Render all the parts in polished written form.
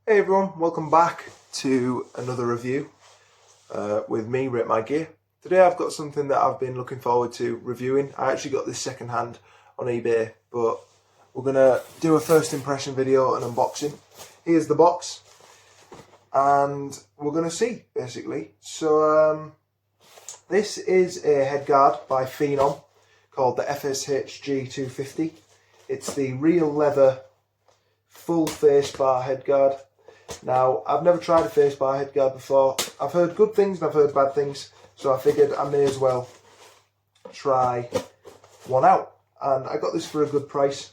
Hey everyone, welcome back to another review with me, Rate My Gear. Today I've got something that I've been looking forward to reviewing. I actually got this second hand on eBay, but we're going to do a first impression video and unboxing. Here's the box and we're going to see basically. So this is a headguard by Phenom called the FSHG-250. It's the real leather full face bar headguard. Now, I've never tried a face bar headguard before. I've heard good things and I've heard bad things, so I figured I may as well try one out. And I got this for a good price,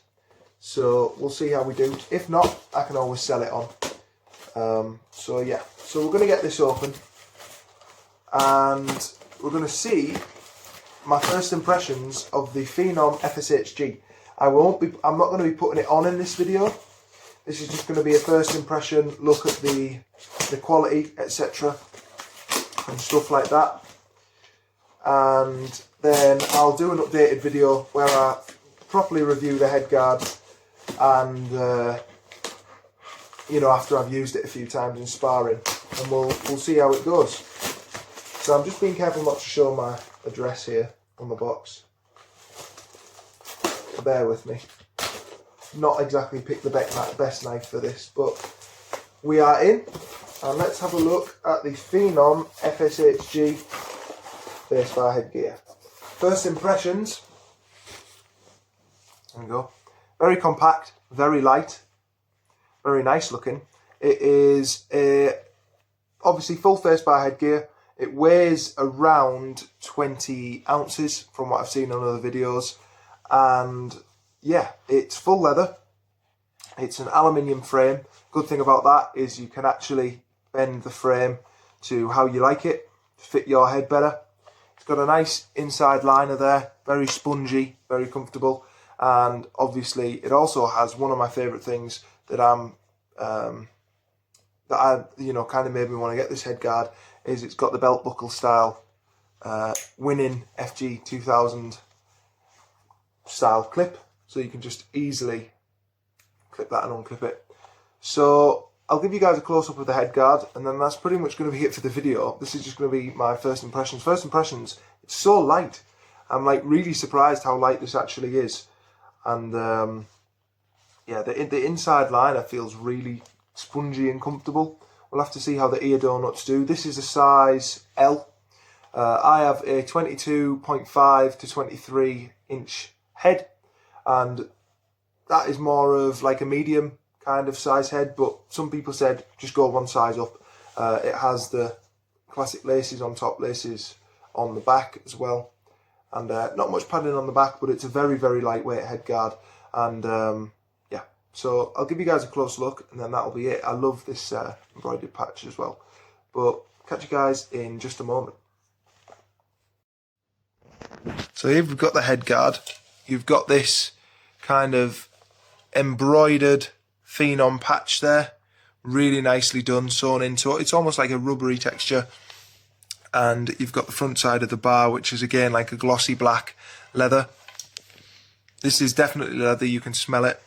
so we'll see how we do. If not, I can always sell it on. So yeah, so we're going to get this open and we're going to see my first impressions of the Phenom FSHG. I'm not going to be putting it on in this video. This is just going to be a first impression, look at the quality, etc. and stuff like that. And then I'll do an updated video where I properly review the headguard and you know, after I've used it a few times in sparring, and we'll see how it goes. So I'm just being careful not to show my address here on the box. Bear with me. Not exactly picked the best knife for this, but we are in, and let's have a look at the Phenom FSHG face bar headgear. First impressions. There we go. Very compact, very light, very nice looking. It is a obviously full face bar headgear. It weighs around 20 ounces from what I've seen on other videos, and yeah, it's full leather. It's an aluminium frame. Good thing about that is you can actually bend the frame to how you like it, to fit your head better. It's got a nice inside liner there, very spongy, very comfortable, and obviously it also has one of my favourite things that you know, kind of made me want to get this headguard, is it's got the belt buckle style winning FG 2000 style clip. So you can just easily clip that and unclip it. So I'll give you guys a close-up of the headguard, and then that's pretty much going to be it for the video. This is just going to be my first impressions. First impressions, it's so light. I'm like really surprised how light this actually is. And yeah, the inside liner feels really spongy and comfortable. We'll have to see how the ear donuts do. This is a size L. I have a 22.5 to 23 inch head, and that is more of like a medium kind of size head, but some people said just go one size up. It has the classic laces on top, laces on the back as well, and not much padding on the back, but it's a very, very lightweight headguard. And yeah, so I'll give you guys a close look and then that'll be it. I love this embroidered patch as well, but catch you guys in just a moment. So here we've got the headguard. You've got this kind of embroidered Phenom patch there, really nicely done, sewn into it. It's almost like a rubbery texture. And you've got the front side of the bar, which is again like a glossy black leather. This is definitely leather, you can smell it.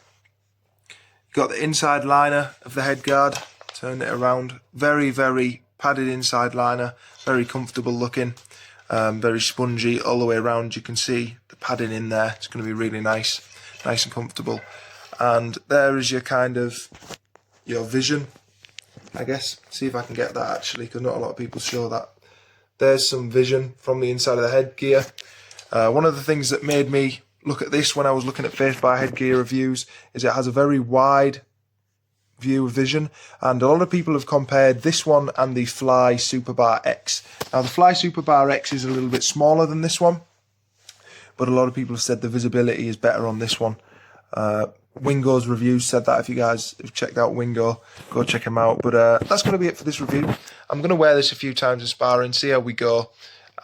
You've got the inside liner of the headguard, turn it around, very, very padded inside liner, very comfortable looking. Very spongy all the way around. You can see the padding in there. It's going to be really nice and comfortable. And there is your kind of your vision, I guess. See if I can get that actually, because not a lot of people show that. There's some vision from the inside of the headgear. One of the things that made me look at this when I was looking at face bar headgear reviews is it has a very wide view of vision, and a lot of people have compared this one and the Fly Superbar X. Now the Fly Superbar X is a little bit smaller than this one, but a lot of people have said the visibility is better on this one. Wingo's reviews said that. If you guys have checked out Wingo, go check him out. But that's going to be it for this review. I'm going to wear this a few times in sparring, see how we go,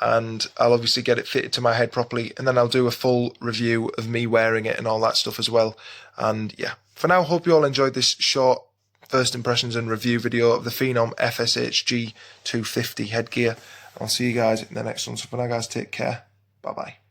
and I'll obviously get it fitted to my head properly, and then I'll do a full review of me wearing it and all that stuff as well. And yeah, for now, hope you all enjoyed this short first impressions and review video of the Phenom FSHG 250 headgear. I'll see you guys in the next one. So for now, guys, take care. Bye bye.